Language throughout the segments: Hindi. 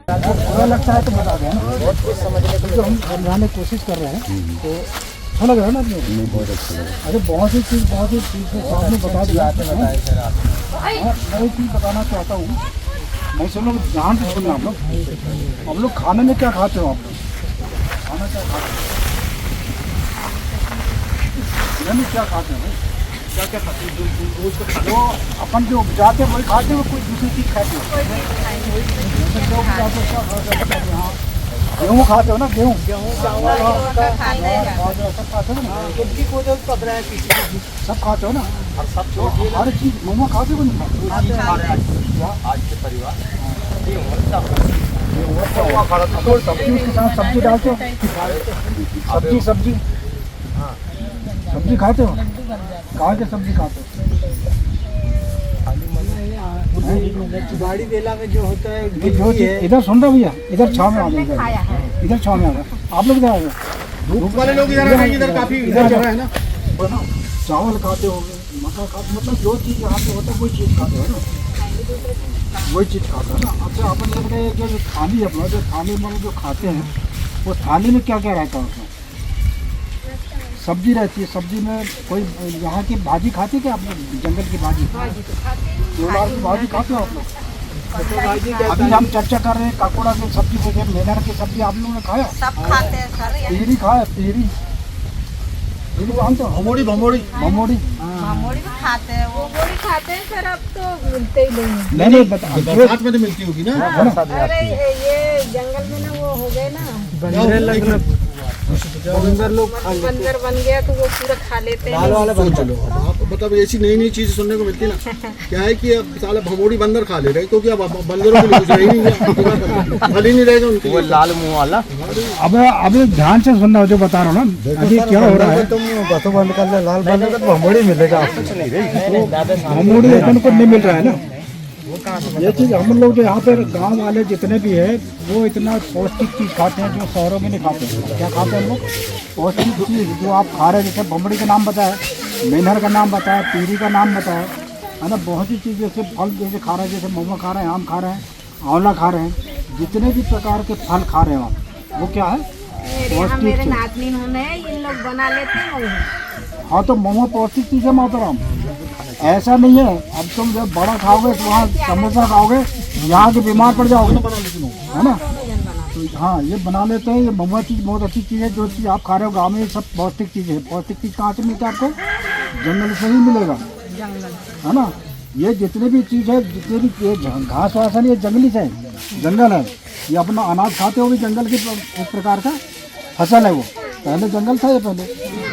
बुरा लगता है तो बता दें ना, बहुत कुछ समझने को हम समझाने की कोशिश कर रहे हैं तो अच्छा लग रहा है ना अपने? नहीं, बहुत अच्छा लग रहा है। अरे बहुत ही चीज़ के सामने बता दिया। मैं एक चीज़ बताना चाहता हूँ, मैं सब लोग ध्यान से सुनना। हम लोग खाने में क्या खाते हो? आप लोग खाना क्या खाते हो? यानी क्या खाते हैं? क्या क्या खाते हैं? जो अपन जो उपजाते हैं वही खाते हैं, कोई दूसरी चीज़ खाते हो? गेहूँ खाते हो ना? गेहूँ सब खाते हो ना? सब खाते हो ना? हर चीज़ मोमो खाते हो नहीं? आज के परिवार सब्जी उसके साथ सब्जी डालते हो? सब्जी खाते हो? कहाँ के सब्जी खाते हो? गाड़ी बेला में जो होता है, इधर सुन रहे भैया, इधर छाव में आ गए, इधर छाव में आ गए। आप लोग इधर आ गए, धूप वाले लोग इधर काफी इधर जगह है ना। चावल खाते हो, मक्का खाते, मतलब जो चीज़ यहाँ पे होता है वही चीज़ खाते हो ना, वही चीज़ खाते हो ना। अच्छा, अपन लोग ने जो थाली अपना जो थाली में जो खाते हैं, वो थाली में क्या क्या रहता है? उसमें सब्जी रहती है। सब्जी में कोई यहाँ की भाजी खाते हैं क्या आप लोग? जंगल की भाजी, देवदार की भाजी खाते हो आप लोग? अभी हम चर्चा कर रहे हैं काकोड़ा की सब्जी को, मेहनत की सब्जी आप लोगों ने खाया? सब खाते हैं सर। पीरी खाया? पीरी जानते हो? भमोड़ी मामोड़ी भी खाते हैं, वो बोड़ी खाते हैं सर। अब तो मिलते ही नहीं। नहीं बता, बरसात में तो मिलती होगी ना। अरे ये जंगल में ना वो हो गए ना, बंदर लोग बंदर बन गया तो वो पूरा खा लेते हैं। चलो आप मतलब ऐसी नई नई चीजें सुनने को मिलती है ना। क्या है कि अब साले भमोड़ी बंदर खा ले रहे, क्योंकि अब बंदरों के लिए कुछ रही नहीं है, फल ही नहीं रहेगा उनके। वो लाल मुंह वाला। अब ध्यान से सुनना जो बता रहा हूँ ना, अभी क्या हो रहा है। तुम बसों बंद कर ले, लाल बंदर तो भमोड़ी मिलेगा। भमोड़ी अपन को नहीं मिल रहा है ना। ये चीज़ हम लोग जो यहाँ पर गांव वाले जितने भी है वो इतना पौष्टिक चीज़ खाते हैं जो शहरों में नहीं खाते हैं। क्या खाते हैं हम लोग? पौष्टिक चीज़ जो आप खा रहे हैं, जैसे बमड़ी का नाम बताया, मेहनर का नाम बताया, पीरी का नाम बताया, है ना। बहुत सी चीज़ जैसे फल जैसे खा रहे हैं, जैसे मोमो खा रहे हैं, आम खा रहे हैं, आंवला खा रहे हैं, जितने भी प्रकार के फल खा रहे हैं आप, वो क्या है? पौष्टिक मेरे चीज़। नातनी होने इन लोग बना लेते हैं। हाँ तो मोमो पौष्टिक चीज़ है मोहतरम, ऐसा नहीं है। अब तुम जब बड़ा खाओगे तो वहाँ समोसा खाओगे, यहाँ के बीमार पड़ जाओगे, है ना। तो हाँ, ये बना लेते हैं। ये मोमो चीज़ बहुत अच्छी चीज़ है। जो चीज़ आप खा रहे हो गाँव में, ये सब पौष्टिक चीज़ है। पौष्टिक चीज़ कहाँ से मिलता है आपको? जंगल से ही मिलेगा, है ना। ये जितने भी चीज़ है, जितने भी ये घास वास है, ये जंगली से है, जंगल है। ये अपना अनाज खाते हो भी जंगल के एक प्रकार का फसल है वो। पहले जंगल था ये पहले।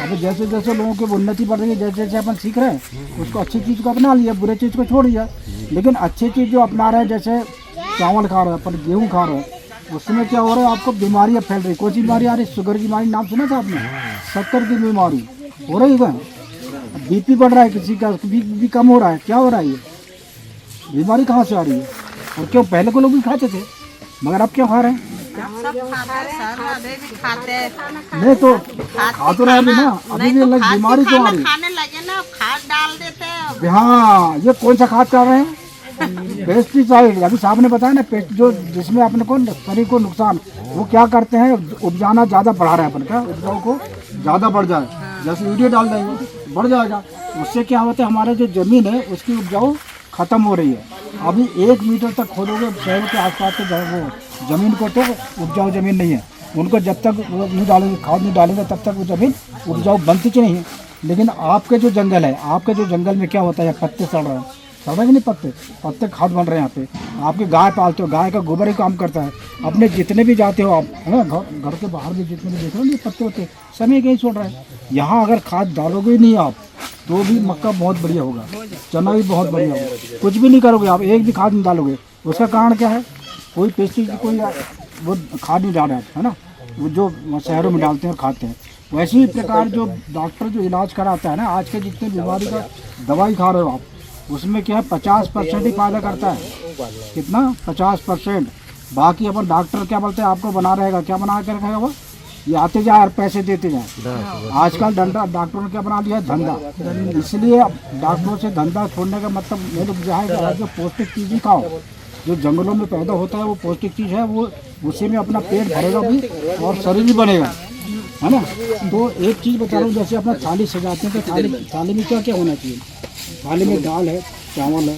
अब जैसे जैसे लोगों की उन्नति बढ़ रही है, जैसे जैसे अपन सीख रहे हैं, उसको अच्छी चीज़ को अपना लिया, बुरे चीज़ को छोड़ दिया। लेकिन अच्छी चीज़ जो अपना रहे हैं, जैसे चावल खा रहे हैं अपन, गेहूँ खा रहे हैं, उसमें क्या हो रहा है? आपको बीमारियाँ फैल रही। कौन सी बीमारी आ रही? शुगर की बीमारी, नाम सुना था आपने? शक्कर की बीमारी हो रही है। बीपी बढ़ रहा है, किसी का बीपी कम हो रहा है। क्या हो रहा है? ये बीमारी कहाँ से आ रही है? और क्यों? पहले को लोग भी खाते थे, मगर अब क्यों खा रहे हैं? सब खाते हैं सर, अभी भी खाते हैं। नहीं तो खा तो रहे ना, अभी भी अलग बीमारी क्यों आ रही है? खाने लगे ना, खाद डाल देते हैं। हाँ, ये कौन सा खाद कर रहे हैं? पेस्टिसाइड। अभी साहब ने बताया ना, पेस्ट जो जिसमें अपने को शरीर को नुकसान, वो क्या करते हैं? उपजाना ज़्यादा बढ़ा रहे हैं अपन का, उपजाऊ को ज़्यादा बढ़ जाए। जैसे यूरिया डाल देंगे बढ़ जाएगा, उससे क्या होता है? हमारे जो ज़मीन है उसकी उपजाऊ ख़त्म हो रही है। अभी 1 मीटर तक खोदोगे शहर के आसपास के वो ज़मीन को, तो उपजाऊ ज़मीन नहीं है। उनको जब तक वो नहीं डालेंगे, खाद नहीं डालेंगे, तब तक वो ज़मीन उपजाऊ बनती नहीं है। लेकिन आपके जो जंगल है, आपके जो जंगल में क्या होता है? पत्ते सड़ रहे हैं, सड़ रहे नहीं पत्ते खाद बन रहे हैं यहाँ पे। आपके गाय पालते हो, गाय का गोबर ही काम करता है। अपने जितने भी जाते हो आप, है ना, घर के बाहर भी जितने भी देख रहे हो ये पत्ते होते समय कहीं छोड़ रहे हैं। यहाँ अगर खाद डालोगे ही नहीं आप, तो भी मक्का बहुत बढ़िया होगा, चना भी बहुत बढ़िया होगा। कुछ भी नहीं करोगे आप, एक भी खाद नहीं डालोगे। उसका कारण क्या है? कोई पेस्टिसाइड, कोई वो खाद नहीं डाल रहे है ना, वो जो शहरों में डालते हैं और खाते हैं। वैसे ही प्रकार जो डॉक्टर जो इलाज कराता है ना, आज के जितने बीमारी का दवाई खा रहे हो आप, उसमें क्या है? 50% ही फायदा करता है। कितना? 50%। बाकी अपन डॉक्टर क्या बोलते हैं? आपको बना रहेगा, क्या बना कर रखेगा वो? ये आते जाए और पैसे देते जाए। आजकल डॉक्टरों ने क्या बना लिया है? धंधा। इसलिए डॉक्टरों से धंधा छोड़ने का मतलब ये लोग जो है जो पौष्टिक चीज़ ही खाओ, जो जंगलों में पैदा होता है वो पौष्टिक चीज़ है, वो उसी में अपना पेट भरेगा भी और शरीर भी बनेगा, है ना। तो एक चीज़ बता रहा हूँ, जैसे अपना थाली सजाते हैं तो थाली में क्या क्या होना चाहिए। थाली में दाल है, चावल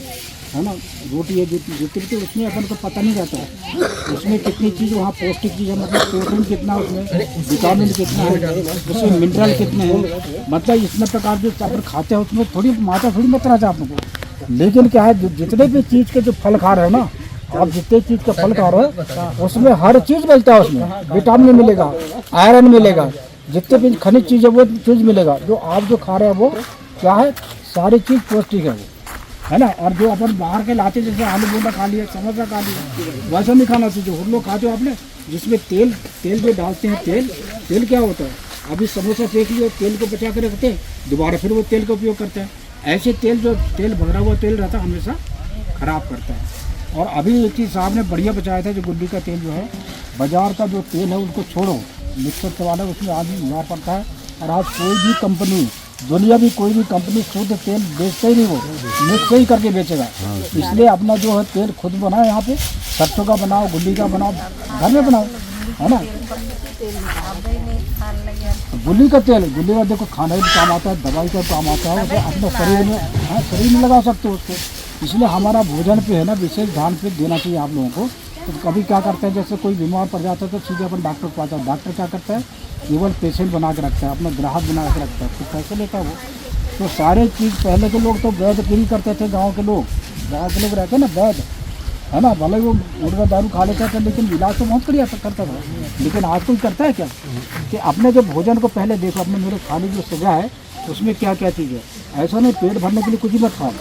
है ना, रोटी है, जितनी तो उसमें अपन को पता नहीं रहता है उसमें कितनी चीज़ वहाँ पौष्टिक चीज़ है, मतलब प्रोटीन कितना है उसमें, विटामिन कितना है उसमें, मिनरल कितने हैं, मतलब इतने प्रकार जो अपन खाते हैं उसमें थोड़ी मात्रा थोड़ी मात्रा है आप लोग। लेकिन क्या है, जितने भी चीज़ के जो फल खा रहे हो ना आप, जितने चीज़ का फल खा रहे हो उसमें हर चीज़ मिलता है, उसमें विटामिन मिलेगा, आयरन मिलेगा, जितने भी खनिज चीज़ है वो चीज़ मिलेगा। जो आप जो खा रहे हैं वो क्या है, सारी चीज़ पौष्टिक है वो, है ना। और जो अपन बाहर के लाते जैसे आलू बोंडा खा लिया, समोसा खा लिया, वैसा नहीं खाना चाहिए। जो हम लोग खाते हो आपने, जिसमें तेल जो डालते हैं, तेल क्या होता है, अभी समोसा सेक लिया, तेल को बचा कर रखते हैं, दोबारा फिर वो तेल का उपयोग करते हैं। ऐसे जो तेल भरा हुआ तेल रहता है हमेशा खराब करता है। और अभी एक चीज़ साहब ने बढ़िया बचाया था, जो गुड्डी का तेल जो है, बाजार का जो तेल है उसको छोड़ो, मिक्सर चलाना उसमें आदमी बीमार पड़ता है। और आज कोई भी कंपनी, दुनिया भी कोई भी कंपनी शुद्ध तेल बेचता ही नहीं, वो मिक्स ही करके बेचेगा। इसलिए अपना जो है तेल खुद बनाओ, यहाँ पे सरसों का बनाओ, गुल्ली का बनाओ, घर में बनाओ, है ना। गुल्ली का देखो खाना भी काम आता है, दवाई का काम आता है, उसे अपने शरीर में लगा सकते हो उसको। इसलिए हमारा भोजन पे है ना विशेष ध्यान पे देना चाहिए आप लोगों को। तो कभी क्या करते हैं, जैसे कोई बीमार पड़ जाता है तो सीधे अपन डॉक्टर को आता है, डॉक्टर क्या करता है, केवल पेशेंट बना के रखता है, अपना ग्राहक बना के रखता है, तो कैसे लेता है वो। तो सारे चीज़ पहले के लोग तो वैद्य गिरी करते थे, गाँव के लोग रहते हैं ना वैद्य, है ना, भले वो मुर्गा दारू खा लेता था लेकिन इलाज तो बहुत बढ़िया करता था। लेकिन आज कोई करता है क्या, कि अपने जो भोजन को पहले देखो, अपने मेरे खाने जो सजा है उसमें क्या क्या चीज़ है। ऐसा नहीं पेट भरने के लिए कुछ ही मत खाओ,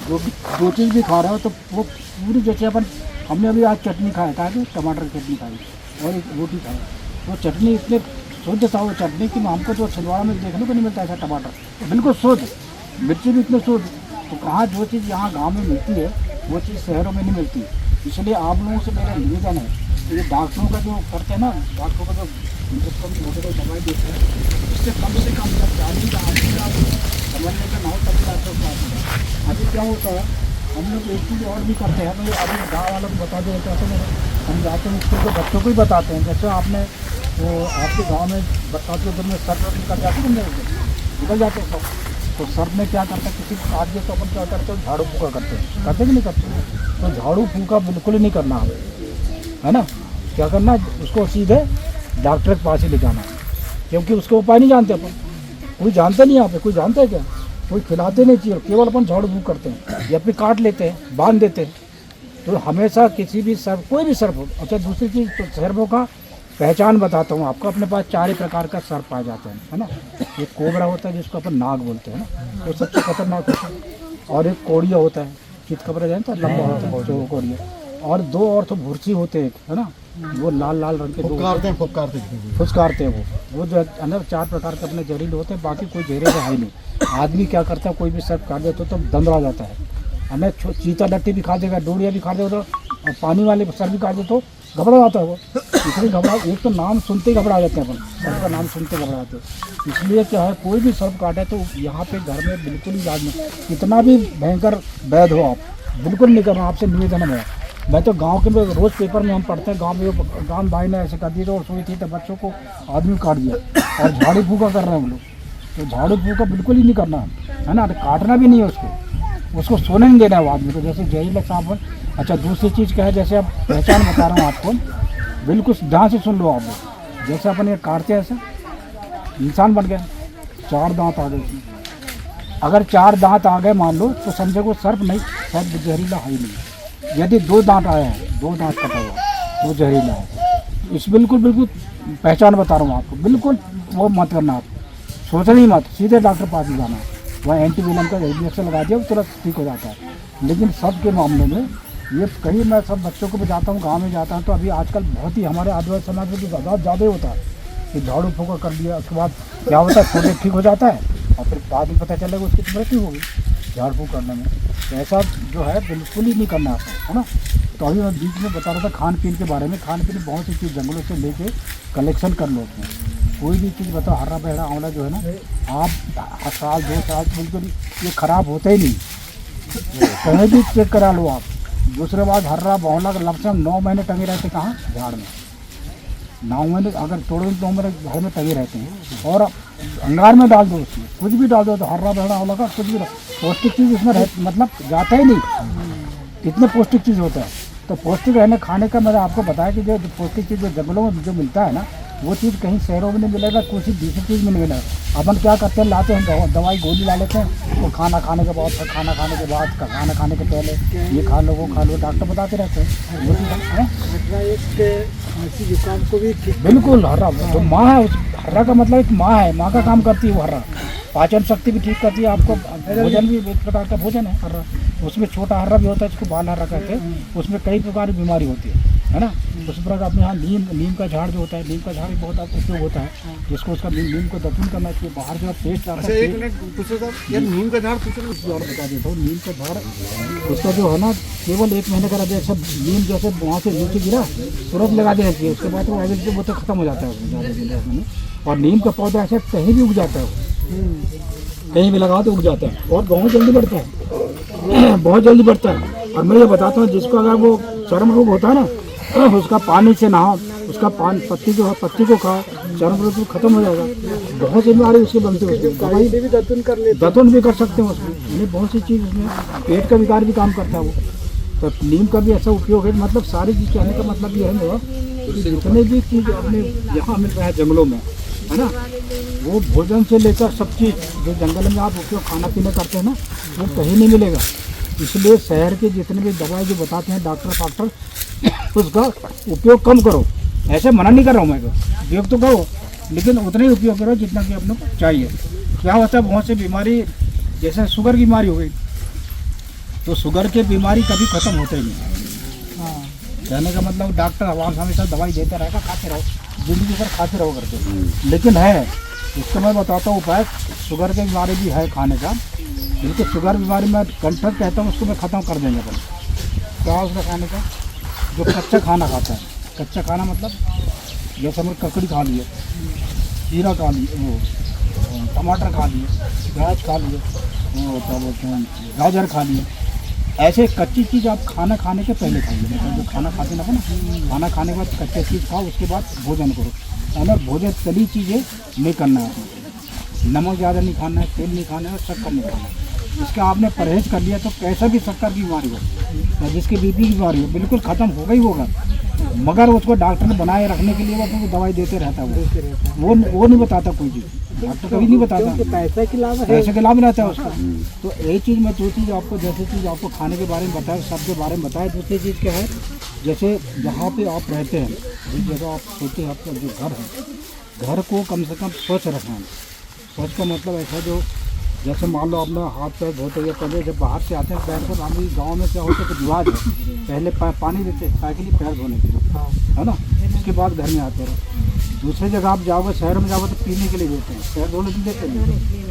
जो चीज़ भी खा रहे हो तो वो पूरी, जैसे अपन हमने अभी आज चटनी खाया था, टमाटर की चटनी खाई और एक रोटी खाई, वो चटनी इतने शुद्ध था वो चटनी कि हमको तो छिंदवाड़ा में देखने को नहीं मिलता ऐसा टमाटर, तो बिल्कुल शुद्ध, मिर्ची भी इतने शुद्ध। तो कहाँ जो चीज़ यहाँ गांव में मिलती है वो चीज़ शहरों में नहीं मिलती। इसलिए आप लोगों से मेरा निवेदन है, ये डॉक्टरों का जो करते हैं ना, डॉक्टरों का जो मोटे दवाई देते हैं, उससे कम से कम जाने का समझने का नाव तक डॉक्टर को। अभी क्या होता है, हम लोग एक चीज़ और भी करते हैं, तो अभी गाँव वालों को बता देते हैं, हम जाते हैं स्कूल के बच्चों को ही बताते हैं। जैसे आपने वो आपके गांव में बरसात के दिन में सर्प निकल जाते हैं, निकल जाते हैं सब, तो सर्प में क्या करते हैं, किसी को काट दिया तो अपन क्या करते हैं, झाड़ू फूका करते कि नहीं करते। तो झाड़ू फूका बिल्कुल ही नहीं करना है ना। क्या करना, उसको सीधे डॉक्टर के पास ही ले जाना, क्योंकि उसके उपाय नहीं जानते अपन, कोई जानते नहीं, यहाँ पे कोई जानता है क्या, कोई खिलाते नहीं चाहिए, केवल अपन झाड़ू फूक करते हैं या फिर काट लेते हैं, बांध देते हैं। तो हमेशा किसी भी सर्प, कोई भी सर्प हो। अच्छा दूसरी चीज़, तो सर्पों का पहचान बताता हूँ आपको। अपने पास 4 प्रकार का सर्प पाए जाते हैं, है ना। एक कोबरा होता है जिसको अपन नाग बोलते हैं ना, वो सबसे खतरनाक होता है। और एक कोड़िया होता है, चितकबरा जानते हैं, लंबा होता है जो कोड़िया। और 2 और तो भुरसी होते हैं, है ना, वो लाल रंग के फुसकारते हैं वो जो अंदर 4 प्रकार के अपने जहरीले होते हैं, बाकी कोई जहरीला है नहीं। आदमी क्या करता है, कोई भी सर्प काट देता तो दंदरा जाता है, हमें चीता डट्टी भी खा देगा, डोरिया भी खा देगा, और पानी वाले सर्प भी काट दे तो घबरा जाता है वो। इसलिए घबरा, एक तो नाम सुनते ही घबरा जाते हैं अपन, सर्प का नाम सुनते घबरा जाते हैं। इसलिए क्या है, कोई भी सर्प काटे तो यहाँ पे घर में बिल्कुल ही इलाज नहीं, कितना भी भयंकर वैध हो आप बिल्कुल नहीं करना। आपसे निवेदन है, मैं तो गांव के में रोज़ पेपर में हम पढ़ते हैं, गांव भाई ने ऐसे कर दिया और सुई थी तो बच्चों को आदमी काट दिया, और झाड़ू फूका कर रहे हैं हम लोग। तो झाड़ू फूका बिल्कुल ही नहीं करना है ना, तो काटना भी नहीं है उसको सोने नहीं देना है वो आदमी को, जैसे जहरीला सांप। अच्छा दूसरी चीज़ क्या है, जैसे अब पहचान बता रहा हूँ आपको, बिल्कुल ध्यान से सुन लो आप लोग। जैसे अपन ये काटते हैं, ऐसा इंसान बन गया, 4 दांत आ गए उसमें। अगर 4 दांत आ गए मान लो, तो समझो वो सर्प नहीं, सर्प जहरीला है ही नहीं। यदि 2 दांत आया है, 2 दांत कटा हुआ, तो जहरीला है। इस बिल्कुल पहचान बता रहा हूँ आपको, बिल्कुल वो मत करना, आप सोचना ही मत, सीधे डॉक्टर पास ही जाना। वह एंटीवेनम का इंजेक्शन लगा दिया, वो तुरंत ठीक हो जाता है। लेकिन सब के मामले में ये कहीं मैं सब बच्चों को भी जाता हूँ, गाँव में जाता हूँ, तो अभी आजकल बहुत ही हमारे आदिवासी समाज में तो ज़्यादा होता है कि झाड़ू फूका कर दिया, उसके बाद क्या होता है, छोटे ठीक हो जाता है, और फिर बाद में पता चलेगा उसकी मृत्यु होगी झाड़ फूक करने में। तो ऐसा जो है बिल्कुल ही नहीं करना आता है ना। तो अभी मैं बीच में बता रहा था खान पीन के बारे में। खान पीन बहुत सी चीज़ जंगलों से लेके कलेक्शन कर लो अपने, कोई भी चीज़ बताओ, हरा बहरा आंवला जो है ना, आप साल 2 साल बिल्कुल ये ख़राब होता ही नहीं, कहीं भी चेक करा लो आप, दूसरे बात हर्रा बहुला का लमसम 9 महीने टंगे रहते कहाँ झाड़ में, 9 महीने अगर तोड़ो तो मेरे घर में टंगे रहते हैं। और अंगार में डाल दो, उसमें कुछ भी डाल दो तो हर्रा बहरा होगा कुछ भी पौष्टिक चीज़ उसमें मतलब जाता ही नहीं, इतने पौष्टिक चीज़ होता है। तो पौष्टिक रहने खाने का मैंने आपको बताया कि जो पौष्टिक चीज़ जो जंगलों में जो मिलता है ना, वो चीज़ कहीं शहरों में नहीं मिलेगा, कुछ दूसरी चीज़ में नहीं मिलेगा। अपन क्या करते हैं, लाते हैं दवाई गोली ला लेते हैं, तो खाना खाने के बाद, खाना खाने के बाद, खाना खाने के पहले ये खा लो वो खा लो, डॉक्टर बताते रहते हैं। वो चीज़ जुकाम को भी बिल्कुल हर्रा तो माँ है, उस हर्रा का मतलब एक माँ है, माँ का काम करती है वो हर्रा। पाचन शक्ति भी ठीक करती है, आपको भोजन भी एक प्रकार का भोजन है हर्रा। उसमें छोटा हर्रा भी होता है जिसको बाल हर्रा कहते हैं, उसमें कई प्रकार की बीमारी होती है ना। उस प्रकार अपने यहाँ नीम का झाड़ जो होता है, नीम का झाड़ भी बहुत उपयोग होता है, जिसको उसका नीम को दफन करना चाहिए। बाहर जो पेस्ट आता है, नीम का झाड़ पूछ रहे और बता देता हूँ, नीम का झाड़ उसका जो है ना केवल 1 महीने का रहता है। सब नीम जैसे वहाँ से नीचे गिरा तुरंत लगा देना चाहिए, उसके बाद वो एवरेज वो तो खत्म हो जाता है उसमें। और नीम का पौधा ऐसा कहीं भी उग जाता है, वो कहीं भी लगाओ तो उग जाता है और बहुत जल्दी बढ़ता है, बहुत जल्दी बढ़ता है। और मैं ये बताता हूँ, जिसको अगर वो चर्म रोग होता है ना, उसका पानी से नहाओ, उसका पत्ती जो है पत्ती को खाओ, चर्म रोग खत्म हो जाएगा। बहुत सी बीमारी उसकी बनती है, उसमें दवाई भी दतन भी कर सकते हैं उसमें, यानी बहुत सी चीज़ उसमें पेट का विकार भी काम करता है वो। तो नीम का भी ऐसा उपयोग है। मतलब सारी चीज़ कहने का मतलब ये है कि जितने भी चीज़ अपने यहाँ मिल रहा है जंगलों में, है ना, वो भोजन से लेकर सब चीज़ जो जंगल में आप उपयोग खाना पीना करते हैं ना, वो कहीं नहीं मिलेगा। इसलिए शहर के जितने भी दवाई जो बताते हैं डॉक्टर उसका उपयोग कम करो। ऐसे मना नहीं कर रहा हूँ मैं, उपयोग तो करो, लेकिन उतना ही उपयोग करो जितना कि अपने को चाहिए। क्या होता है, बहुत सी बीमारी जैसे शुगर की बीमारी हो गई, तो शुगर की बीमारी कभी ख़त्म होते ही नहीं। कहने का मतलब डॉक्टर हमेशा दवाई देते रहेगा, खाते रहो, जिंदगी भर खाते रहो करके। लेकिन है इसको मैं बताता हूँ उपाय, शुगर की बीमारी भी है खाने का, बिल्कुल शुगर बीमारी में कंठक कहता हूँ, उसको मैं ख़त्म कर देंगे अपन। क्या उसका खाने का, जो कच्चा खाना खाता है, कच्चा खाना मतलब जैसे हम ककड़ी खा लिए, खीरा खा लिए, वो टमाटर खा लिए, प्याज खा लिए, वो क्या बोलते हैं गाजर खा लिए, ऐसे कच्ची चीज़ आप खाना खाने के पहले खाइए। मतलब जो खाना खाते ना, खाना खाने के बाद कच्ची चीज़ खाओ, उसके बाद भोजन करो। है ना, भोजन तली चीज़ें नहीं करना है, नमक ज़्यादा नहीं खाना है, तेल नहीं खाना है, शक्कर नहीं खाना है। इसका आपने परहेज कर लिया तो कैसा भी शक्कर की बीमारी हो या जिसकी बीपी की बीमारी हो, बिल्कुल ख़त्म होगा ही होगा। मगर उसको डॉक्टर ने बनाए रखने के लिए वो दवाई देते रहता है, वो नहीं बताता कोई चीज़, डॉक्टर कभी नहीं बताता, पैसे के लाभ रहता है उसका। तो एक चीज़ मैं दो चीज़ आपको, जैसे चीज़ आपको खाने के बारे में बताया, सब के बारे में बताया। दूसरी चीज़ क्या है, जैसे जहाँ पे आप रहते हैं, जिस जगह आप सोते हैं, आपका जो घर है, घर को कम से कम स्वच्छ रखना। स्वच्छ का मतलब ऐसा जो जैसे मान लो अपना हाथ पैर धोते हुए पहले जब बाहर से आते हैं पैर को, हमारी गांव में क्या होता है कि रिवाज है, पहले पानी देते हैं के लिए, पैर धोने के लिए, है ना, उसके बाद घर में आते रहो। दूसरी जगह आप जाओगे, शहर में जाओगे तो पीने के लिए देते हैं, पैर धोने के लिए देते हैं,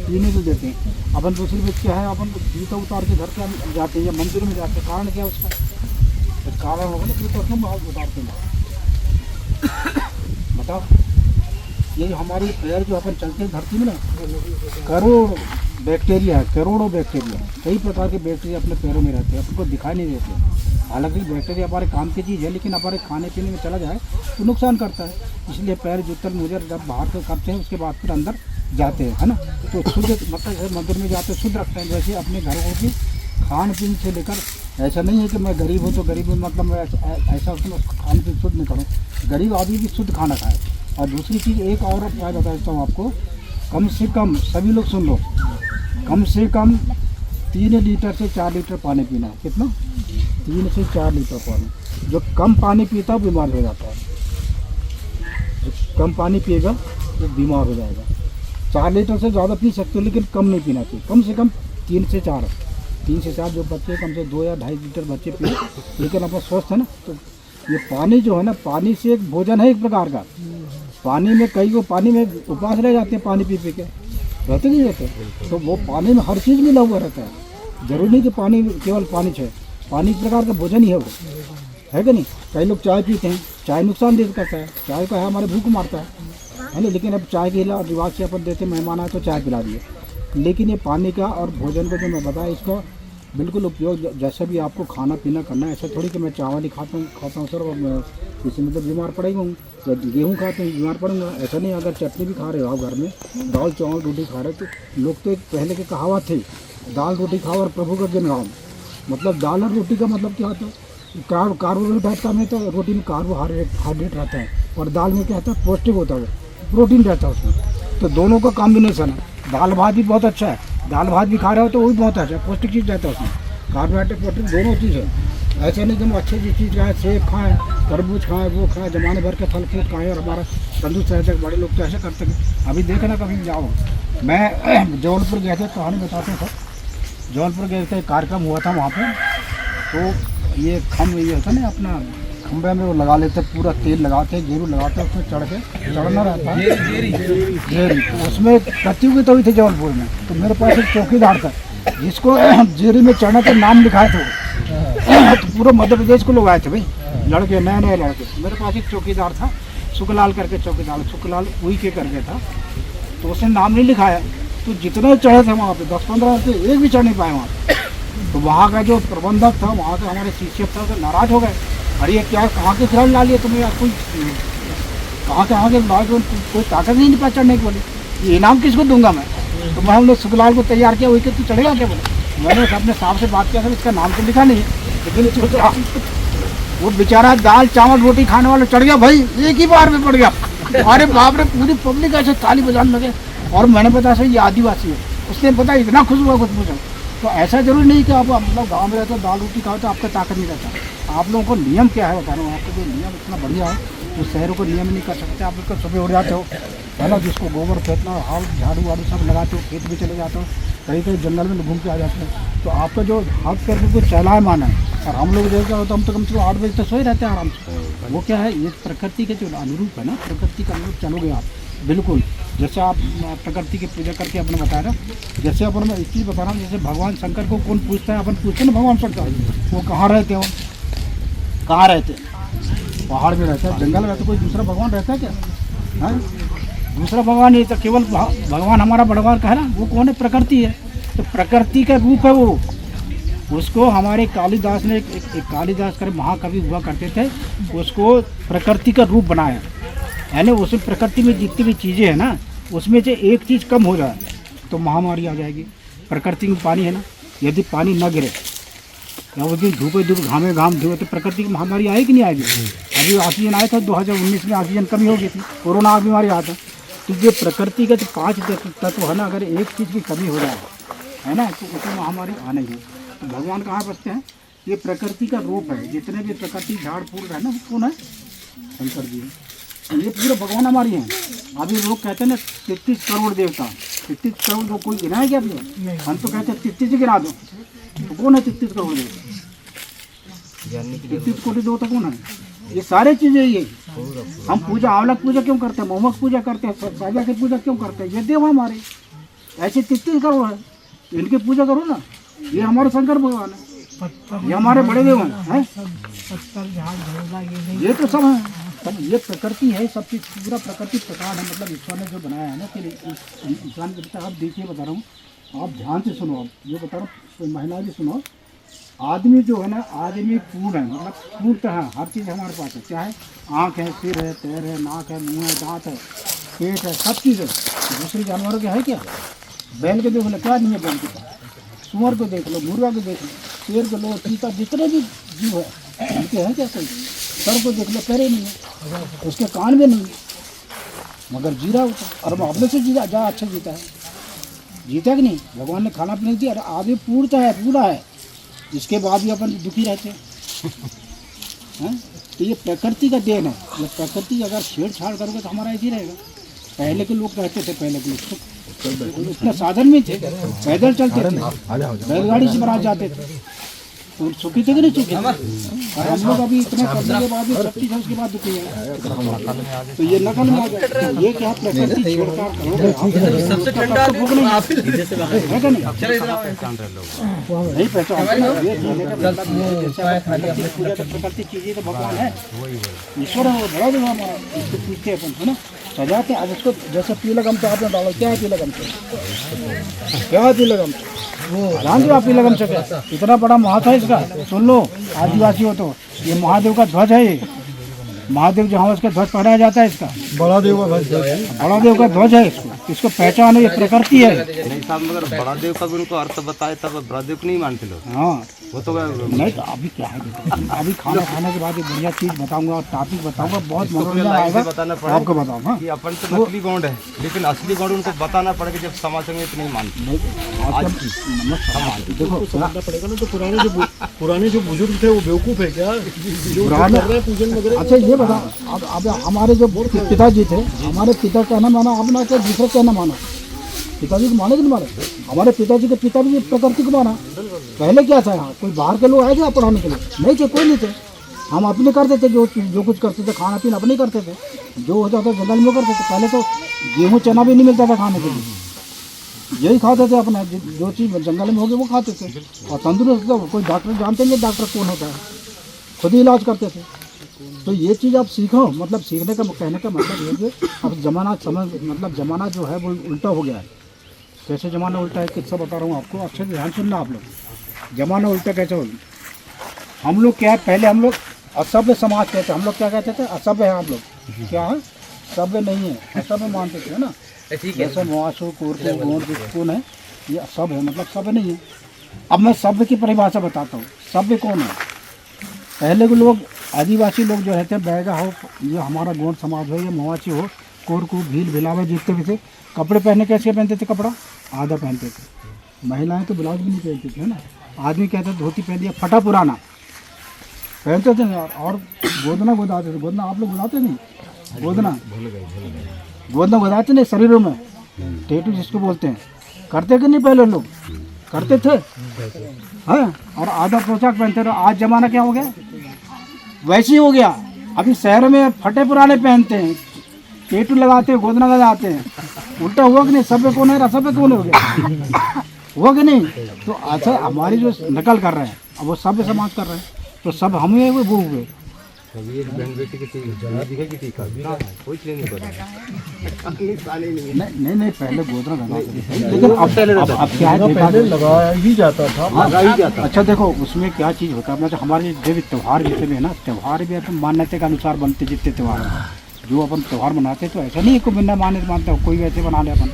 पीने के लिए देते हैं। अपन दूसरी बात क्या है, अपन जूता उतार के घर के जाते हैं या मंदिर में जाते हैं, कारण क्या है उसका, कारण होगा ना जूता क्यों बाहर उतारते हैं, बताओ। ये हमारी पैर जो अपन चलते हैं धरती में ना, करोड़ों बैक्टीरिया, कई प्रकार के बैक्टीरिया अपने पैरों में रहते हैं, अपन को दिखाई नहीं देते। हालांकि बैक्टीरिया हमारे काम की चीज़ है, लेकिन हमारे खाने पीने में चला जाए तो नुकसान करता है। इसलिए पैर जूतल मुजर जब बाहर से करते हैं उसके बाद फिर अंदर जाते हैं, है ना, तो शुद्ध मतलब मंदिर में जाते शुद्ध रखते हैं। वैसे अपने घरों की खान पीन से लेकर, ऐसा नहीं है कि मैं गरीब हूँ तो गरीब मतलब मैं ऐसा खान पीन शुद्ध नहीं करूँ, गरीब आदमी भी शुद्ध खाना खाए। और दूसरी चीज़ एक और उपाय बता देता हूँ आपको, कम से कम सभी लोग सुन लो, कम से कम 3 लीटर से 4 लीटर पानी पीना है। कितना? 3 से 4 लीटर पानी। जो कम पानी पीता है बीमार हो जाता है, जो कम पानी पिएगा वो बीमार हो जाएगा। 4 लीटर से ज़्यादा पी सकते हो, लेकिन कम नहीं पीना चाहिए, कम से कम 3 से 4। 3 से 4 जो बच्चे कम से 2 या 2.5 लीटर बच्चे पिए, लेकिन अपना स्वस्थ है ना। तो ये पानी जो है ना, पानी से एक भोजन है एक प्रकार का। पानी में कई को पानी में उपवास रह जाते हैं, पानी पी के रहते नहीं रहते, तो वो पानी में हर चीज़ मिला हुआ रहता है। जरूरी नहीं कि पानी केवल पानी है, पानी एक प्रकार का भोजन ही है वो, है कि नहीं। कई लोग चाय पीते हैं, चाय नुकसान दे करता है, चाय का है हमारे भूख मारता है ना, लेकिन अब चाय के रिवाज से अपन देते मेहमान आए तो चाय पिला दिए। लेकिन ये पानी का और भोजन का जो मैं बताया, इसको बिल्कुल उपयोग जैसे भी आपको खाना पीना करना है, ऐसा थोड़ी कि मैं चावल ही खाता हूँ सर और मैं किसी मतलब बीमार पड़ेगा हूँ, या गेहूँ खाते हैं बीमार पड़ूंगा, ऐसा नहीं। अगर चटनी भी खा रहे हो आप घर में, दाल चावल रोटी खा रहे हो, तो लोग तो एक पहले के कहावत थे, दाल रोटी खाओ और प्रभु का गिन गाओ। मतलब दाल और रोटी का मतलब क्या होता है, कार्बोहाइड्रेट में तो रोटी में कार्बोहाइड्रेट रहता है और दाल में क्या होता है, पौष्टिक होता है, प्रोटीन रहता है उसमें। तो दोनों का कॉम्बिनेशन है। दाल भात भी बहुत अच्छा है, दाल भात भी खा रहे हो तो वो भी बहुत अच्छा है, पौष्टिक चीज़ रहता है उसमें, कार्बोहाइड्रेट प्रोटीन दोनों चीज़ है। ऐसा नहीं कि हम अच्छी चीज़ खाएँ, सेब खाएँ, तरबूज खाएँ, वो खाएँ, जमाने भर के फल फ्रूट खाएँ और हमारा तंदुरुस्त रहते हैं। बड़े लोग तो ऐसे करते हैं। अभी देखे ना कभी जाओ, मैं जौनपुर गए थे, कहानी बताते हैं सर। जौनपुर गए थे, कार्यक्रम हुआ था वहाँ पे, तो ये ये होता है ना अपना खंबे में वो लगा लेते, पूरा तेल लगाते, गेरू लगाते, उसमें चढ़ के चढ़ना रहता है जेरी। तो उसमें प्रतियोगिता हुई थी जौनपुर में, तो मेरे पास एक चौकीदार था जिसको जेरी में चढ़ने का नाम लिखाए थे। तो पूरा मध्य प्रदेश को लोग आए थे भाई, लड़के, नए नए लड़के। मेरे पास एक चौकीदार था, सुखलाल करके चौकीदार, सुखलाल उई के करके था, तो उसने नाम नहीं लिखाया। तो जितने चढ़े थे वहाँ पे 10-15 थे, एक भी चढ़ नहीं पाए वहाँ। तो वहाँ का जो प्रबंधक था, वहाँ का हमारे शिक्षक था, तो नाराज हो गए। अरे ये क्या, कहाँ के खिलाड़ी ला लिए तुम्हें, कोई कहाँ के लाए, कोई ताकत नहीं पाया चढ़ने की। बोले ये इनाम किसको दूंगा मैं? तो मैं हमने सुखलाल को तैयार किया, वही कि तू चढ़ेगा क्या? बोले मैंने अपने साहब से बात किया, सर इसका नाम तो लिखा नहीं है, लेकिन वो बेचारा दाल चावल रोटी खाने वाला चढ़ गया भाई, एक ही बार में पड़ गया। अरे बाप रे, पूरी पब्लिक ऐसे ताली बजाने लगे। और मैंने बताया सर ये आदिवासी है, उसने पता इतना खुश हुआ कुछ पूछा। तो ऐसा जरूरी नहीं कि आप मतलब गाँव में रहते हो दाल रोटी खाओ तो आपका ताकत नहीं रहता। आप लोगों को नियम क्या है बता रहा हूँ आपको, जो नियम इतना बढ़िया है, तो शहरों को नियम नहीं कर सकते। आप लोग सुबह उठ जाते हो, है ना, जिसको गोबर फेंकना, हाल झाड़ू वाड़ू सब लगाते हो, खेत भी चले जाते हो, कहीं कहीं जंगल में घूम के आ जाते हो। तो आपका जो हाथ पैर को चलायमान है। और हम लोग देखा हो तो हम तो कम से कम 8 बजे तक सोए रहते हैं आराम से। वो क्या है, ये प्रकृति के जो अनुरूप है ना, प्रकृति का अनुरूप चलोगे आप बिल्कुल। जैसे आप प्रकृति की पूजा करके अपने बता रहे हो, जैसे अपन मैं एक चीज़ बता रहा हूँ, जैसे भगवान शंकर को कौन पूछता है, अपन पूछते हैं ना भगवान शंकर, वो कहाँ रहते हो, कहाँ रहते हैं? पहाड़ में रहता है, जंगल में रहता है। कोई दूसरा भगवान रहता है क्या? है दूसरा भगवान नहीं, तो केवल भगवान हमारा भगवान का है ना, वो कौन है? प्रकृति है। तो प्रकृति का रूप है वो। उसको हमारे कालिदास ने एक कालिदास कर महाकवि हुआ करते थे, उसको प्रकृति का रूप बनाया। यानी उस प्रकृति में जितनी भी चीज़ें हैं ना, उसमें से एक चीज़ कम हो जाए तो महामारी आ जाएगी। प्रकृति में पानी है ना, यदि पानी न गिरे या उस दिन धूपे धूप घामे घाम धुए तो प्रकृति की महामारी आएगी नहीं आएगी? अभी ऑक्सीजन आया था 2019 में, ऑक्सीजन कमी हो गई थी, कोरोना बीमारी आया था। तो जो प्रकृति के 5 तत्व है ना, अगर एक चीज़ की कमी हो जाए है ना, तो उसमें महामारी आना ही है। तो भगवान कहाँ बसते हैं? ये प्रकृति का रूप है। जितने भी प्रकृति झाड़ फूल है ना, वो कौन है? शंकर जी। ये पूरे भगवान हमारी हैं। अभी लोग कहते हैं ना 33 करोड़ देवता, 33 करोड़ को कोई गिना है क्या अपने? हम तो कहते हैं 33 ही गिना दो। तो कौन है 33 करोड़ देवता? 33 कोटि देवता कौन है? ये सारे चीज़ें ये हम पूजा, आंवला पूजा क्यों करते हैं, मोमक पूजा करते हैं, साजा की पूजा क्यों करते हैं? ये देव हमारे ऐसे 33 करोड़ है, इनकी पूजा करो ना। ये हमारे शंकर भगवान है, ये हमारे बड़े देव हैं। ये तो सब है, सब ये प्रकृति है, सब चीज़ पूरा प्रकृति प्रकार है। मतलब ईश्वर ने जो बनाया है ना, कि इंसान के आप देखिए बता रहा हूँ, आप ध्यान से सुनो। आप जो बता रहा हूँ, महिला भी सुनो। आदमी जो है ना, आदमी पूर्ण है, मतलब पूर्णतः है। हर चीज़ हमारे पास है, चाहे आँख है, सिर है, पैर है, नाक है, मुँह है, दांत है, पेट है, सब चीज़ है। दूसरे जानवरों के है क्या? बैल के देख लो, क्या नहीं है बैल के पास? सुअर को देख लो, मुर्गा को देख लो, शेर को लो, चीता, जितने भी जीव है उनके हैं क्या? कोई सर को देख लो, पैरे नहीं है, उसके कान में नहीं है, मगर जीरा होता है। और वो अपने से जीता जा अच्छा जीता है, जीता कि नहीं? भगवान ने खाना पीना दिया, आगे पूर्णता है, पूरा है, इसके बाद भी अपन दुखी रहते हैं। तो ये प्रकृति का देन है। ये प्रकृति अगर छेड़छाड़ करोगे तो हमारा ऐसे ही रहेगा। पहले के लोग कहते थे, पहले के लोग इतना साधन में थे, पैदल चलते थे, बैलगाड़ी से बारात जाते थे, तो सुखी थे कि नहीं सुखी? और हम लोग अभी इतना करने के बाद भी 36 साल के बाद दुखी है। तो ये नकल में आ गया। ये क्या प्रकृति छेड़छाड़ करोगे सबसे ठंडा है क्या? नहीं पहचान प्रकृति चीजें तो भगवान है, ईश्वर है, वो बड़ा देव हमारा, इसको पूछते हैं अपन, है ना। सजाते हैं। अब उसको जैसे पीला गमछा आपने डाला, क्या है पीला गमछा, क्या है पीला गमछा, वो जानते हो आप पीला गमछा क्या, इतना बड़ा महत्व है इसका। सुन लो आदिवासी हो तो, ये महादेव का ध्वज है, ये महादेव जो है उसका ध्वज पहनाया जाता है इसका, बड़ा देव का ध्वज, बड़ा देव का ध्वज है, इसको पहचानो, ये प्रकृति है। नहीं साहब, मगर बड़ा देव का भी उनको अर्थ बताए तब बड़ा देव को नहीं मानते लोग। हाँ वो तो नहीं तो अभी क्या है, अभी खाना खाने के बाद एक बढ़िया चीज बताऊंगा और टॉपिक बताऊंगा, बहुत मनोरंजन आएगा, आपको बताऊंगा कि अपन तो नकली गौंड है, लेकिन असली गौंड उनको बताना पड़ेगा, जब समाज में तो नहीं मानते। देखो समझना पड़ेगा ना, तो पुराने जो बुजुर्ग थे वो बेवकूफ है क्या, जो पुराने- कर रहे हैं पूजन वगैरह। अच्छा ये बताओ, अब हमारे जो पिताजी थे, हमारे पिता का कहना माना, अपना क्या दूसरा कहना माना, पिताजी को माने कि नहीं माने, हमारे पिताजी के पिता भी प्रकृति को माना। पहले क्या था, यहाँ कोई बाहर के लोग आए थे पढ़ाने के लिए, नहीं थे, कोई नहीं थे, हम अपने करते थे, जो कुछ करते थे, खाना पीना अपने करते थे, जो होता था जंगल में करते थे। पहले तो गेहूँ चना भी नहीं मिलता था खाने के लिए, यही खाते थे अपना, जो चीज़ जंगल में होगी वो खाते थे, और तंदुरुस्त तो कोई डॉक्टर जानते नहीं डॉक्टर कौन होता है, खुद ही इलाज करते थे। तो ये चीज़ आप सीखो, मतलब सीखने का कहने का मतलब ये कि अब ज़माना मतलब ज़माना जो है वो उल्टा हो गया है। कैसे ज़माना उल्टा है, किस्सा बता रहा हूँ आपको, अच्छे से ध्यान सुनना आप लोग। ज़माना उल्टा कैसे हो गया, हम लोग क्या है, पहले हम लोग असभ्य समाज कहते, हम लोग क्या कहते थे, असभ्य है हम लोग, क्या है, सभ्य नहीं है, असभ्य मानते थे, है ना। जैसे मुआशो, कोरको, गोंड, कौन है, ये सभ्य है, मतलब सभ्य नहीं है। अब मैं सभ्य की परिभाषा बताता हूँ, सभ्य कौन है। पहले के लोग, आदिवासी लोग जो रहते हैं, बैगा हो, ये हमारा गोंड समाज हो, या मवासी हो, कोरकू, भील, भिलावे, जितने भी थे, कपड़े पहने कैसे पहनते थे, कपड़ा आधा पहनते थे, महिलाएं तो ब्लाउज भी नहीं पहनती थी, है ना। आदमी कहते थे धोती पहन दिया, फटा पुराना पहनते थे यार, और गोदना गोदाते थे, गोदना आप लोग गोदाते नहीं, गोदना गोदाते नहीं शरीरों में, टेटू जिसको बोलते हैं, करते कि नहीं, पहले लोग करते थे, हैं, और आधा पोशाक पहनते थे। आज जमाना क्या हो गया, वैसे ही हो गया। अभी शहर में फटे पुराने पहनते हैं, टेटू लगाते हैं, गोदना लगाते हैं, उल्टा हुआ कि नहीं, सभ्य कौन है, असभ्य कौन हो गया, हुआ कि नहीं। तो अच्छा हमारी जो नकल कर रहे हैं, अब वो सभ्य समाज कर रहे हैं, तो सब हम हुए, वो हुए। नहीं पहले गोदना लगाते थे, लेकिन अब क्या है, पहले लगाया ही जाता था, लगाया ही जाता। अच्छा देखो उसमें क्या चीज़ होता है, मतलब हमारे जो भी त्यौहार जितने भी है ना, त्यौहार भी अपन मान्यता के अनुसार बनते, जितने त्यौहार हैं, जो अपन त्यौहार मनाते तो ऐसा नहीं है कोई बिना मान्यता मानता हो, कोई वैसे बना ले अपन,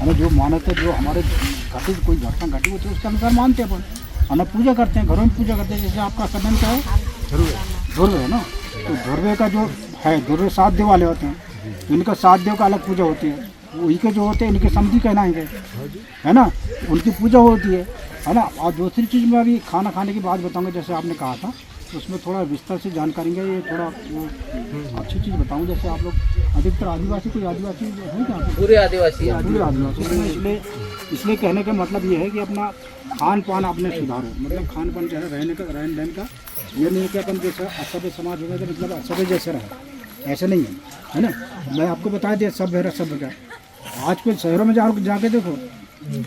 हमें जो मान्यता जो हमारे घटे कोई घटना घटी होती है उसके अनुसार मानते हैं अपन, है ना। पूजा करते हैं, घरों में पूजा करते हैं। जैसे आपका संबंध क्या है, धुर्वे है ना, तो धुर्वे का जो है, धुर्वे 7 देव वाले होते हैं, इनका 7 देव का अलग पूजा होती है, वही के जो होते हैं इनके समधी कहलाएंगे, है ना, उनकी पूजा होती है ना। और दूसरी चीज़ मैं अभी खाना खाने की बात बताऊंगा, जैसे आपने कहा था, तो उसमें थोड़ा विस्तार से जानकारी है, ये थोड़ा वो अच्छी चीज़ बताऊँ। जैसे आप लोग अधिकतर आदिवासी, कोई आदिवासी है क्या, पूरे आदिवासी पूरे आदिवासी, इसलिए कहने का मतलब ये है कि अपना खान पान अपने सुधारो, मतलब खान पान जो है रहने रहन का, ये नहीं है कि अपन जैसे असभ्य समाज होगा तो मतलब असभ्य जैसे रहे, ऐसा नहीं है ना। मैं आपको बता दिया सभ्य है सभ्य का। आज के शहरों में जाके देखो,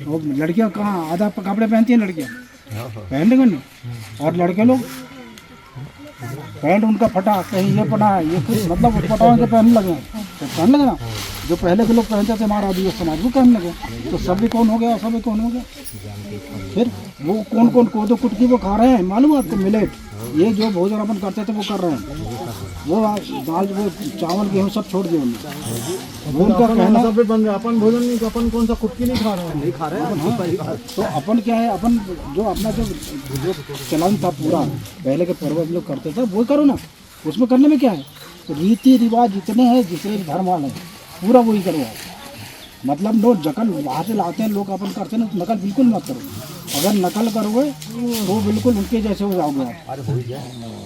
वो लड़कियां कहाँ आधा कपड़े पहनती हैं, लड़कियां पहन लेंगे नहीं, और लड़के लोग पैंट उनका फटा, कहीं ये पड़ा है, ये कुछ मतलब फटा के पहनने लगे, तो पहन लगे ना, जो पहले के लोग पहनते थे हमारा आदिवासी समाज, वो पहन लगे, तो सभी कौन हो गया, सभी कौन हो गया। फिर वो कौन कोदो कुटकी वो खा रहे हैं, मालूम है आपको, मिलेट, ये जो भोजन अपन करते थे वो कर रहे हैं, वो दाल, वो चावल गेहूँ सब छोड़ दिए उन्होंने, वो उनका कहना सब बन रहा, अपन भोजन नहीं, अपन कौन सा कुटकी नहीं खा रहे हैं, नहीं खा रहे हैं। तो अपन क्या है, अपन जो अपना जो चलन था पूरा पहले के पूर्वज लोग करते थे वो करो ना, उसमें करने में क्या है, तो रीति रिवाज जितने हैं, जितने धर्म वाले हैं, पूरा वही करो। मतलब नो नकल वहाँ से लाते हैं लोग, अपन करते हैं नकल बिल्कुल मत करो, अगर नकल करोगे तो बिल्कुल उनके जैसे हो जाओगे आप,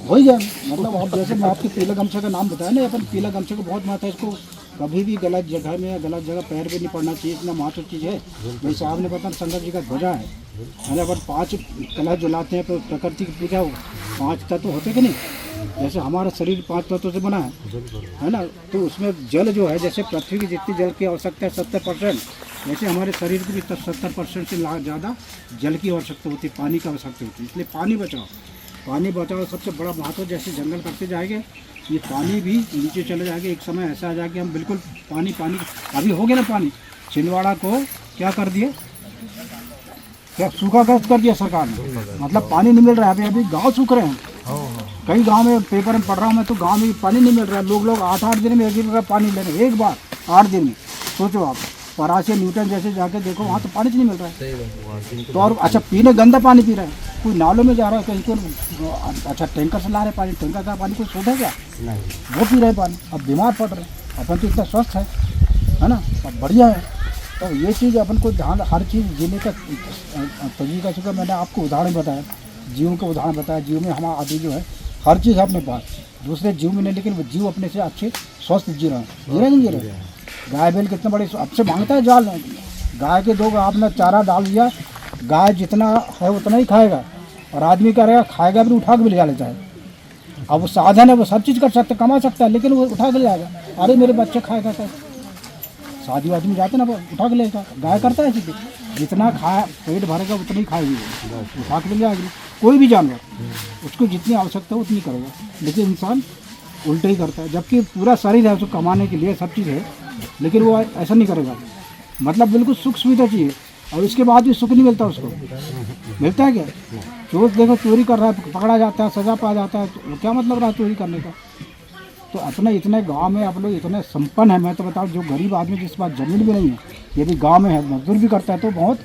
हो ही जाए। मतलब आप जैसे मैं आपके पीला गमछे का नाम बताया ना, अपन पीला गमछे को बहुत महत्व है, इसको कभी भी गलत जगह में या गलत जगह पैर पे नहीं पड़ना चाहिए, इतना महत्व चीज़ है। जैसे आपने बताया शंकर जी का ध्वजा है, मैंने अपन 5 कलश जलाते हैं, तो प्रकृति की पूजा 5 तत्व होते कि नहीं, जैसे हमारा शरीर 5 तत्वों से बना है ना, तो उसमें जल जो है, जैसे पृथ्वी की जितनी जल की आवश्यकता है 70%, वैसे हमारे शरीर की भी 70% से ज़्यादा जल की आवश्यकता होती है, पानी की आवश्यकता होती है। इसलिए पानी बचाओ, पानी बचाओ सबसे बड़ा महत्व। जैसे जंगल करते जाएंगे ये पानी भी नीचे चले जाके एक समय ऐसा आ जाके हम बिल्कुल पानी पानी अभी हो गया ना पानी। छिंदवाड़ा को क्या कर दिए, क्या सूखाग्रस्त कर दिया सरकार ने, मतलब पानी नहीं मिल रहा है। अभी गांव सूख रहे हैं, कई गांव में पेपर में पढ़ रहा हूँ मैं, तो गांव में पानी नहीं मिल रहा है। लोग 8-8 दिन में एक बार पानी ले रहे हैं, एक बार 8 दिन में। सोचो आप, परासी न्यूटन जैसे जाके देखो, वहाँ तो पानी नहीं मिल रहा है। तो और अच्छा पीने गंदा पानी पी रहे हैं, कोई नालों में जा रहा है, कहीं को अच्छा टैंकर से ला रहे पानी, टैंकर का पानी कोई सोचा क्या, वो पी रहे पानी। अब बीमार पड़ रहे हैं, अपन तो इतना स्वस्थ है ना, अब बढ़िया है। तो ये चीज़ अपन को ध्यान, हर चीज़ जीने का तरीका का मैंने आपको उदाहरण बताया, जीव का उदाहरण बताया। जीव में हमारा आदि जो है हर चीज़ अपने पास, दूसरे जीव में नहीं, लेकिन वो जीव अपने से अच्छे स्वस्थ जी रहे हैं, जी रहे नहीं जी रहे। गाय बैल कितने बड़े अब से मांगता है जाल, गाय के दो आपने चारा डाल दिया, गाय जितना है उतना ही खाएगा, और आदमी क्या रहेगा, खाएगा भी उठा के भी ले जा लेता है। अब वो साधन है, वो सब चीज़ कर सकता है, कमा सकता है, लेकिन वो उठा के ले जाएगा। अरे मेरे बच्चे खाएगा तो शादी वादी में जाते ना, वो उठा के लेगा। गाय करता है चीज़, जितना खाया पेट भरेगा उतना ही खाएगी, उठा के ले जाएगी। कोई भी जानवर उसको जितनी आवश्यकता है उतनी करेगा, लेकिन इंसान उल्टे ही करता है। जबकि पूरा शरीर है उसको कमाने के लिए, सब चीज़ है, लेकिन वो ऐसा नहीं करेगा। मतलब बिल्कुल सुख सुविधा चाहिए, और इसके बाद भी सुख नहीं मिलता उसको। मिलता है क्या? चोर देखो चोरी कर रहा है, पकड़ा जाता है, सजा पा जाता है, तो क्या मतलब रहा चोरी करने का। तो अपने इतने गांव में आप लोग इतने संपन्न है, मैं तो बताऊँ, जो गरीब आदमी जिस पास जमीन भी नहीं है, यदि गांव में है, मजदूर भी करता है, तो बहुत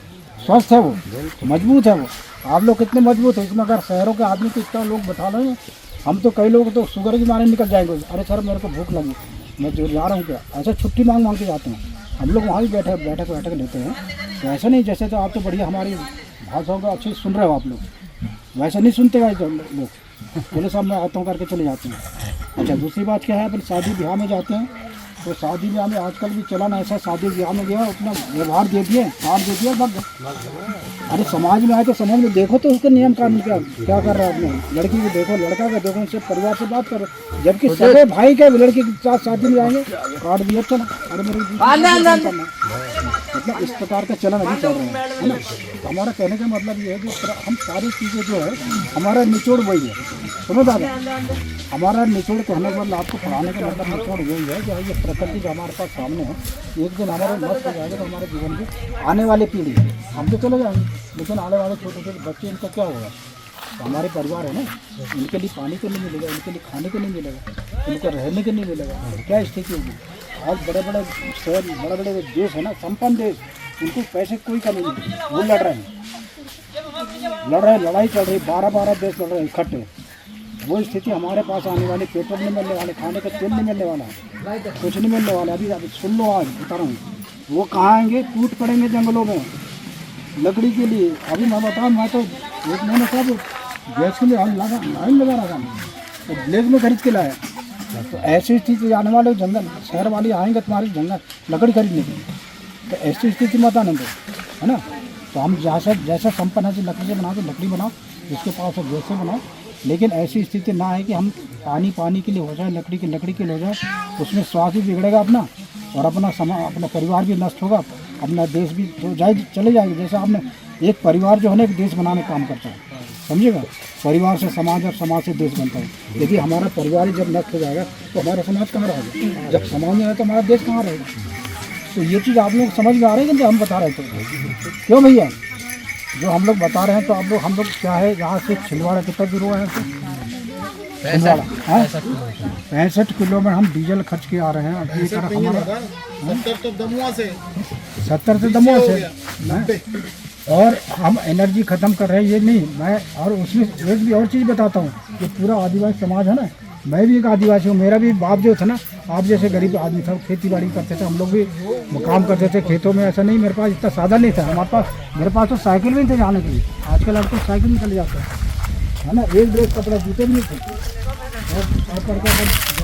स्वस्थ है, वो मजबूत है। वो आप लोग कितने मजबूत है इसमें। अगर शहरों के आदमी को इतना लोग बता रहे हैं, हम तो कई लोग तो शुगर की मारे निकल जाएंगे। अरे सर मेरे को भूख लगी, मैं जो जा रहा हूँ, क्या ऐसा छुट्टी मांग के जाते हैं। हम लोग वहाँ भी बैठक लेते हैं, तो ऐसा नहीं जैसे, तो आप तो बढ़िया हमारी भाषाओं का अच्छे सुन रहे हो आप लोग, वैसे नहीं सुनते भाई लोग, चलो सब मैं आता हूँ करके चले जाते हैं। अच्छा दूसरी बात क्या है, अपन शादी ब्याह में जाते हैं, तो शादी ब्याह में आजकल भी चलन ऐसा, शादी ब्याह में गया अपना व्यवहार दे दिए, कार्ड दे दिया, बग। अरे समाज में आए तो समाज में देखो तो उसका नियम कानून क्या कर रहा है। अपने लड़की को देखो, लड़का को देखो, उनसे परिवार से बात करो। जबकि सगे भाई के लड़के के साथ शादी में जाएंगे, कार्ड दिया चलो, अरे मेरे मतलब इस प्रकार का चलन अभी चल रहा है ना। तो हमारा कहने का मतलब ये है कि हम सारी चीज़ें जो है, हमारा निचोड़ वही है। सुनो दादा, हमारा निचोड़ कहने का मतलब, आपको पढ़ाने का मतलब निचोड़ यही है कि ये प्रकृति जो हमारे पास सामने है, एक दिन हमारे नष्ट हो जाएगा, तो हमारे जीवन की आने वाली पीढ़ी हम तो चले जाएंगे, लेकिन आने वाले छोटे छोटे बच्चे, इनका क्या होगा। तो हमारे परिवार है ना, इनके लिए पानी को नहीं मिलेगा, इनके लिए खाने को नहीं मिलेगा, इनको रहने को नहीं मिलेगा, तो क्या स्थिति होगी। आज बड़े बड़े शहर, बड़े बड़े देश है ना, संपन्न देश, उनको पैसे कोई कमी नहीं, वो लड़ रहे हैं, लड़ाई चल रही, 12 देश लड़ रहे हैं इकट्ठे। वो स्थिति हमारे पास आने वाली, पेट्रोल नहीं मिलने वाले, खाने का तेल नहीं मिलने वाला, कुछ नहीं मिलने वाला। अभी सुन लो, आज बता रहा हूँ, वो कहाँ आएंगे, कूट पड़ेंगे जंगलों में लकड़ी के लिए। अभी मैं बताऊँ, मैं तो एक महीने से गैस के लिए लाइन लगा रहा था, तो ब्लैक में खरीद के लाया। तो ऐसी स्थिति आने वाले, जंगल शहर वाले आएंगे तुम्हारे जंगल लकड़ी खरीदने के लिए, तो ऐसी स्थिति मत आने दो, है ना। तो हम जैसा संपन्न है, लकड़ी से बनाओ तो लकड़ी बनाओ, जिसके पास है गैस से बनाओ, लेकिन ऐसी स्थिति ना है कि हम पानी के लिए हो जाए, लकड़ी के लिए हो जाए, उसमें स्वास्थ्य भी बिगड़ेगा अपना, और अपना परिवार भी नष्ट होगा, अपना देश भी तो चले जाएंगे। जैसे आपने एक परिवार जो है ना, एक देश बनाने का काम करता है, समझेगा। परिवार से समाज, और समाज से देश बनता है। यदि हमारा परिवार ही जब नष्ट हो जाएगा, तो हमारा समाज कहाँ रहेगा। जब समाज नहीं है तो हमारा देश कहाँ रहेगा। तो ये चीज़ आप लोग समझ में आ रही है कि हम बता रहे थे, क्यों भैया जो हम लोग बता रहे हैं। तो हम लोग क्या है, यहाँ से छिंदवाड़ा कितना दूर हुआ है, 65 किलो में हम डीजल खर्च के आ रहे हैं। अभी तरफ हमारा 70 तो दमुआ से 70 से दमुआ से, और हम एनर्जी ख़त्म कर रहे हैं। ये नहीं मैं, और उसमें एक भी और चीज़ बताता हूँ, कि पूरा आदिवासी समाज है ना, मैं भी एक आदिवासी हूँ। मेरा भी बाप जो था ना, आप जैसे गरीब आदमी था, खेती बाड़ी करते थे, हम लोग भी काम करते थे खेतों में। ऐसा नहीं मेरे पास इतना साधन नहीं था, मेरे पास तो साइकिल भी नहीं थे जाने के लिए। आजकल आपको साइकिल में चले जाते हैं, है ना। एक ड्रेस कपड़ा जूते भी नहीं थे, और करके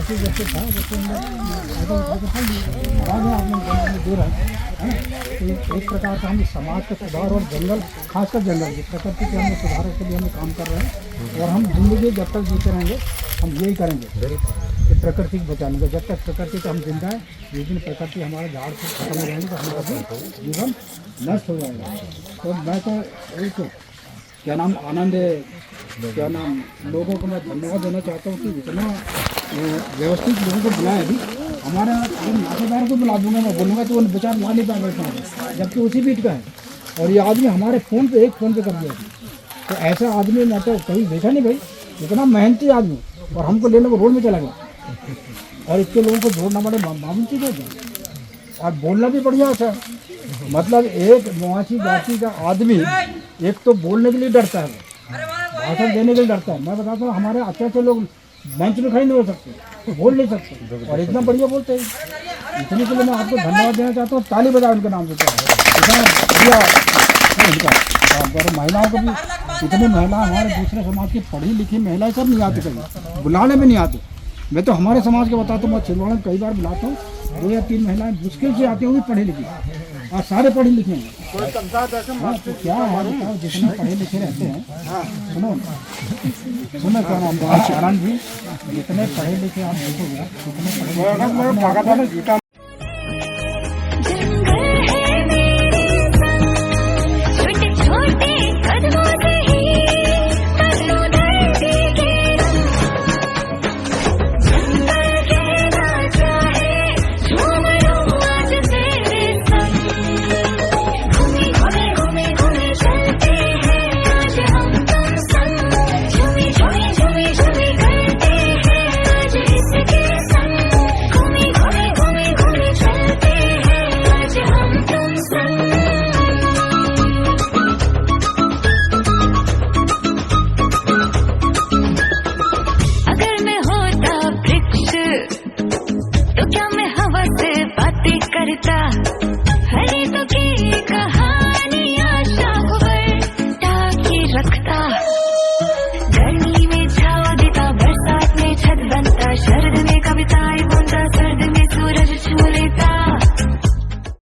जैसे था वैसे दूर है। तो एक प्रकार का हम समाज का सुधार, और जंगल, खासकर जंगल की प्रकृति के हम सुधार के लिए हम काम कर रहे हैं। और हम जिंदगी जब तक जीते रहेंगे, हम यही करेंगे कि प्रकृति को बचाने का। जब तक प्रकृति को हम जिंदा है, लेकिन प्रकृति हमारे झाड़ से खत्म हो जाएंगे, तो हमारा भी जीवन नष्ट हो जाएगा। तो मैं तो एक क्या नाम आनंद, क्या नाम, लोगों को मैं धन्यवाद देना चाहता हूँ कि इतना व्यवस्थित लोगों को बुलाया अभी हमारे नातेदार को बुला दूंगा, मैं बोलूँगा तो वो बेचारा ला नहीं पाएगा, जबकि उसी बीट का है। और ये आदमी हमारे फ़ोन पे एक फ़ोन पे कर दिया। तो ऐसा आदमी मैं तो कभी देखा नहीं भाई, इतना मेहनती आदमी, और हमको लेने को रोड में चला गया। और इसके लोगों को जोड़ना बड़े मामूली चीज़ है, और बोलना भी बढ़िया था। मतलब एक मवासी जाति का आदमी एक तो बोलने के लिए डरता है, भाषण देने के लिए डरता है। मैं बताता हूँ हमारे अच्छे लोग मंच में खड़े नहीं हो सकते, बोल नहीं सकते, और इतना बढ़िया बोलते हैं। इतने के लिए मैं आपको धन्यवाद देना चाहता हूँ, ताली बजाओ उनके नाम से। इतना बढ़िया है उनका। और महिलाओं को भी, इतनी महिला हमारे दूसरे समाज की पढ़ी लिखी महिलाएं सब नहीं आती, कहीं बुलाने में नहीं आती। मैं तो हमारे समाज के बताता हूँ, मैं छिंदवाड़ा में कई बार बुलाता हूँ, 2 या 3 महिलाएं मुश्किल से आती हैं, वो भी पढ़ी लिखी, और सारे पढ़े लिखे हैं। हाँ, तो क्या है बताओ, जितने पढ़े लिखे रहते हैं, सुनो क्या नाम आनंद जी, जितने पढ़े लिखे आप देखोगे, जितने पढ़े लिखे